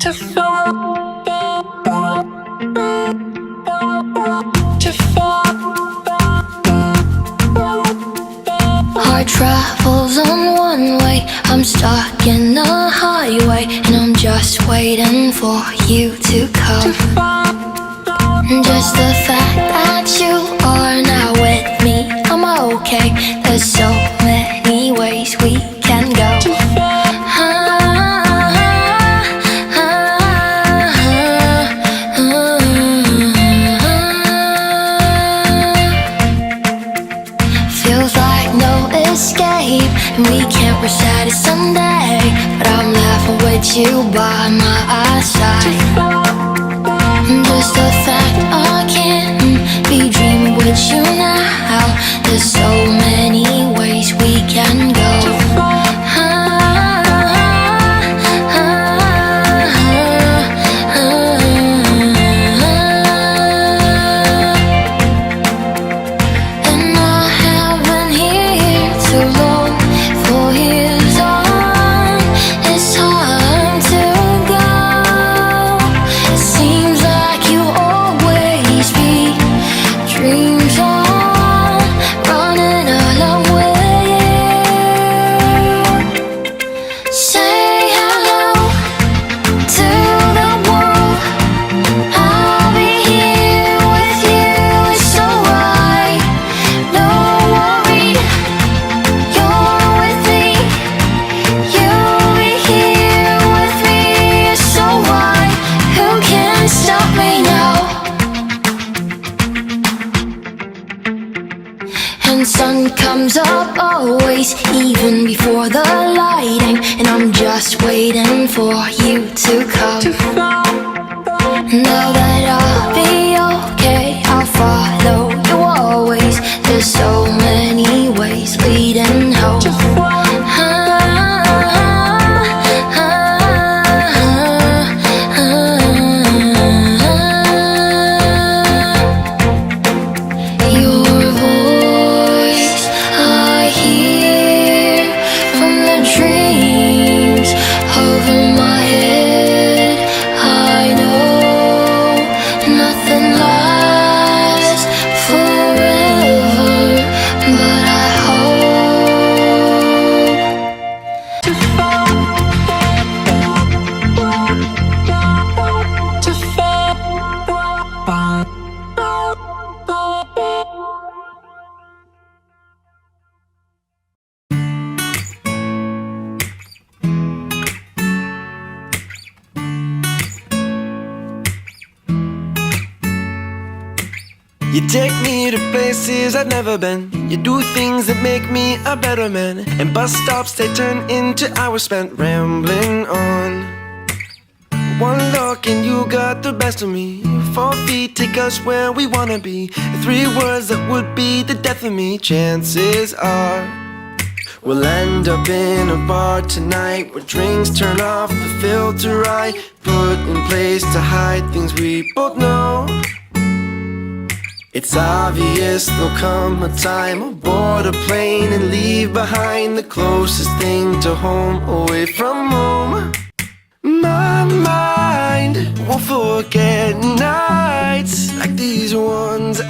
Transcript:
to fall, to fall. Heart travels on one way. I'm stuck in the highway, and I'm just waiting for you to come. Just the fact that you are now with me, I'm okay. There's so many ways we can go. Feels like no escape, and we can't reset it someday. But I'm laughing with you by my side. Just the fact I can't be dreaming with you now. There's so many ways we can go. And I have been here too long. 4 years on, it's time to go. It seems like you always be dreams on, running along with you. Say hello to the world. I'll be here with you, it's alright. No worry, you're with me. You'll be here with me, it's alright. Who can stop me now? And sun comes up always, even before the lighting. And I'm just waiting for you to come. Now that I'll be okay, I'll follow you always. There's so many ways leading home. Your voice I hear from the dreams over my head. I know nothing lasts forever, but I hope To fall, to fall. You take me to places I've never been. You do things that make me a better man. And bus stops, they turn into hours spent rambling on. One look and you got the best of me. 4 feet take us where we wanna be. 3 words that would be the death of me. Chances are we'll end up in a bar tonight, where drinks turn off the filter I put in place to hide things we both know. It's obvious there'll come a time I'll board a plane and leave behind the closest thing to home, away from home. My mind won't forget nights like these ones.